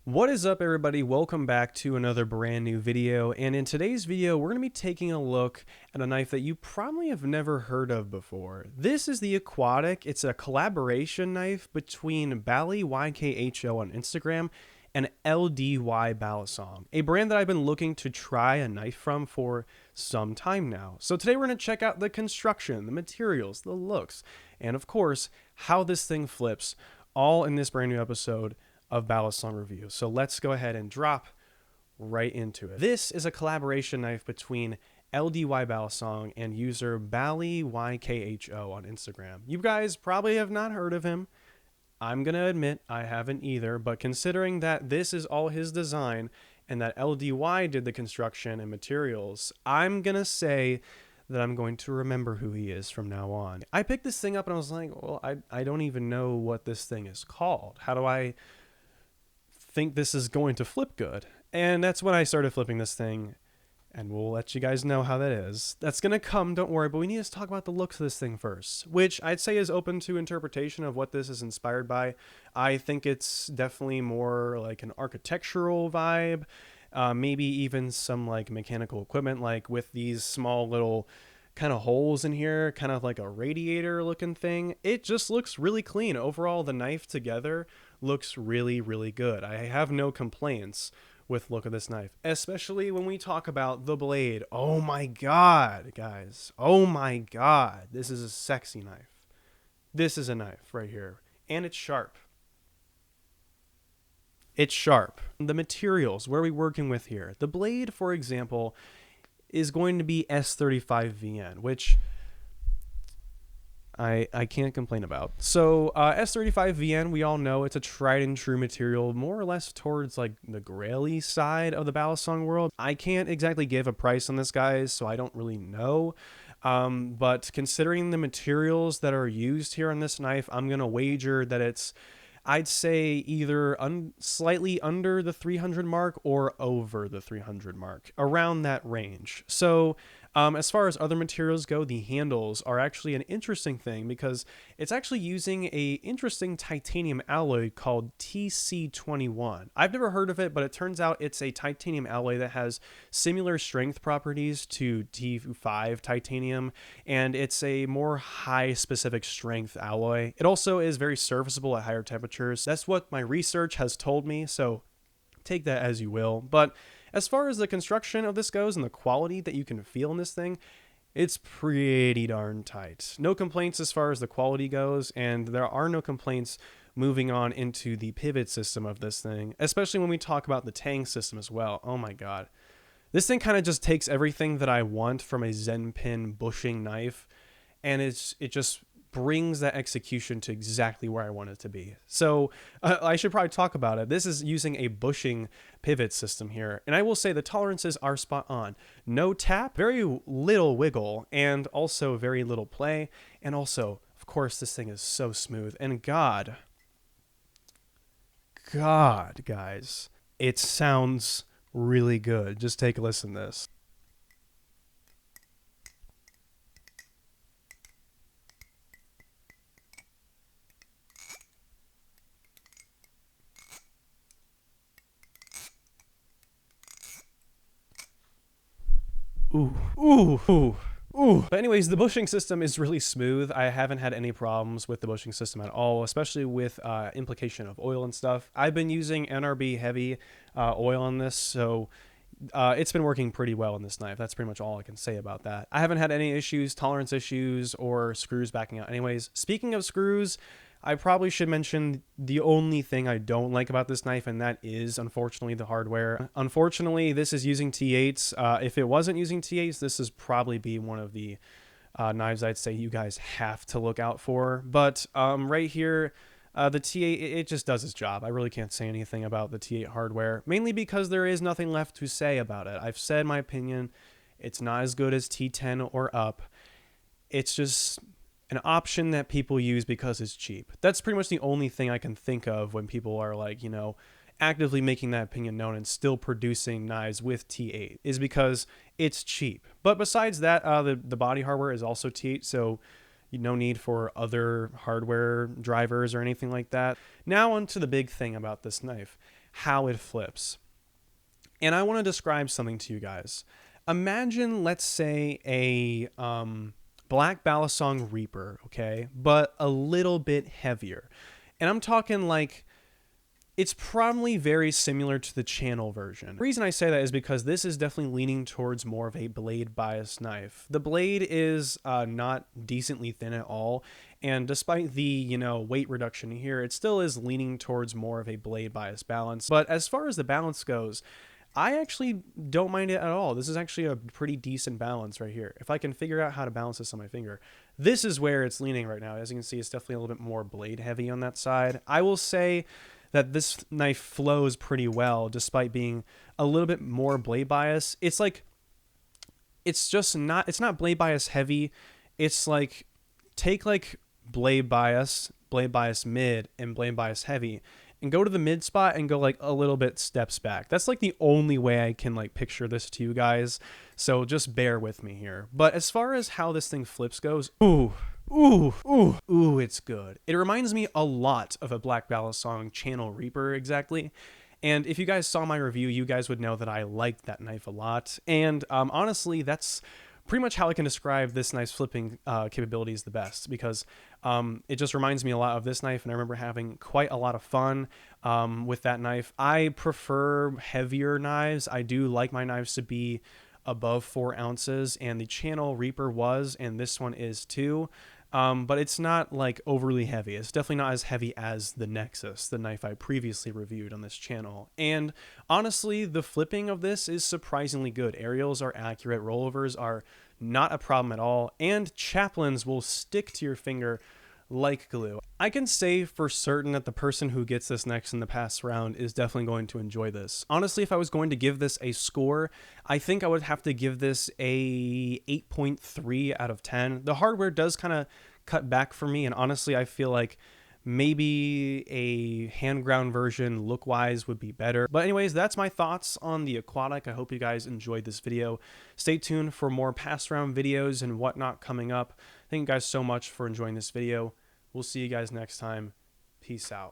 What is up, everybody? Welcome back to another brand new video, and in today's video we're going to be taking a look at a knife that you probably have never heard of before. This is the Aquatic. It's a collaboration knife between Balisong on Instagram and LDY Balisong, a brand that I've been looking to try a knife from for some time now. So today we're going to check out the construction, the materials, the looks, and of course how this thing flips, all in this brand new episode of Balisong Review. So let's go ahead and drop right into it. This is a collaboration knife between LDY Balisong and user BaliYKHO on Instagram. You guys probably have not heard of him. I'm going to admit I haven't either, but considering that this is all his design and that LDY did the construction and materials, I'm going to say that I'm going to remember who he is from now on. I picked this thing up and I was like, well, I don't even know what this thing is called. How do I think this is going to flip good? And that's when I started flipping this thing, and we'll let you guys know how that is. That's gonna come, don't worry, but we need to talk about the looks of this thing first, which I'd say is open to interpretation of what this is inspired by. I think it's definitely more like an architectural vibe, maybe even some like mechanical equipment, like with these small little kind of holes in here, kind of like a radiator looking thing. It just looks really clean. Overall, the knife together looks really, really good. I have no complaints with the look of this knife, especially when we talk about the blade. Oh my God, guys. Oh my God. This is a sexy knife. This is a knife right here. And it's sharp. It's sharp. The materials, where are we working with here? The blade, for example, is going to be S35VN, which I can't complain about. So S35VN, we all know it's a tried and true material, more or less towards like the graily side of the Balisong world. I can't exactly give a price on this, guys, so I don't really know. But considering the materials that are used here on this knife, I'm going to wager that it's, I'd say, either slightly under the 300 mark or over the 300 mark, around that range. So as far as other materials go, the handles are actually an interesting thing because it's actually using a interesting titanium alloy called TC21. I've never heard of it, but it turns out it's a titanium alloy that has similar strength properties to T5 titanium, and it's a more high specific strength alloy. It also is very serviceable at higher temperatures. That's what my research has told me, so take that as you will. But as far as the construction of this goes and the quality that you can feel in this thing, it's pretty darn tight. No complaints as far as the quality goes, and there are no complaints moving on into the pivot system of this thing, especially when we talk about the tang system as well. Oh my God. This thing kind of just takes everything that I want from a Zen pin bushing knife, and it just brings that execution to exactly where I want it to be. So I should probably talk about it. This is using a bushing pivot system here, and I will say the tolerances are spot on. No tap, very little wiggle, and also very little play, and also, of course, this thing is so smooth. And God, guys, it sounds really good. Just take a listen to this. Ooh, ooh, ooh, ooh. But anyways, the bushing system is really smooth. I haven't had any problems with the bushing system at all, especially with implication of oil and stuff. I've been using NRB heavy oil on this, so it's been working pretty well in this knife. That's pretty much all I can say about that. I haven't had any issues, tolerance issues, or screws backing out. Anyways, speaking of screws, I probably should mention the only thing I don't like about this knife, and that is, unfortunately, the hardware. Unfortunately, this is using T8s. If it wasn't using T8s, this is probably be one of the knives I'd say you guys have to look out for. But right here, the T8, it just does its job. I really can't say anything about the T8 hardware, mainly because there is nothing left to say about it. I've said my opinion. It's not as good as T10 or up. It's just an option that people use because it's cheap. That's pretty much the only thing I can think of when people are like, you know, actively making that opinion known and still producing knives with T8, is because it's cheap. But besides that, the body hardware is also T8, so no need for other hardware drivers or anything like that. Now onto the big thing about this knife. how it flips. And I want to describe something to you guys. Imagine, let's say, a black Balisong Reaper, okay, but a little bit heavier. And I'm talking like, it's probably very similar to the channel version. The reason I say that is because this is definitely leaning towards more of a blade bias knife. The blade is not decently thin at all, and despite the, you know, weight reduction here, it still is leaning towards more of a blade bias balance. But as far as the balance goes, I actually don't mind it at all. This is actually a pretty decent balance right here. If I can figure out how to balance this on my finger, this is where it's leaning right now. As you can see, it's definitely a little bit more blade heavy on that side. I will say that this knife flows pretty well despite being a little bit more blade bias. It's like, it's not blade bias heavy. It's like, take like blade bias mid, and blade bias heavy, and go to the mid spot and go like a little bit steps back. That's like the only way I can like picture this to you guys. So just bear with me here. But as far as how this thing flips goes, ooh, it's good. It reminds me a lot of a Black Balisong Channel Reaper exactly. And if you guys saw my review, you guys would know that I liked that knife a lot. And honestly, that's pretty much how I can describe this knife's flipping capabilities the best, because it just reminds me a lot of this knife, and I remember having quite a lot of fun with that knife. I prefer heavier knives. I do like my knives to be above 4 ounces, and the Channel Reaper was, and this one is too. But it's not like overly heavy. It's definitely not as heavy as the Nexus, the knife I previously reviewed on this channel. And honestly, the flipping of this is surprisingly good. Aerials are accurate, rollovers are not a problem at all, and chaplains will stick to your finger like glue. I can say for certain that the person who gets this next in the pass round is definitely going to enjoy this. Honestly, if I was going to give this a score, I think I would have to give this a 8.3 out of 10. The hardware does kind of cut back for me, and honestly, I feel like maybe a hand ground version look wise would be better. But anyways, that's my thoughts on the Aquatic. I hope you guys enjoyed this video. Stay tuned for more pass round videos and whatnot coming up. Thank you guys so much for enjoying this video. We'll see you guys next time. Peace out.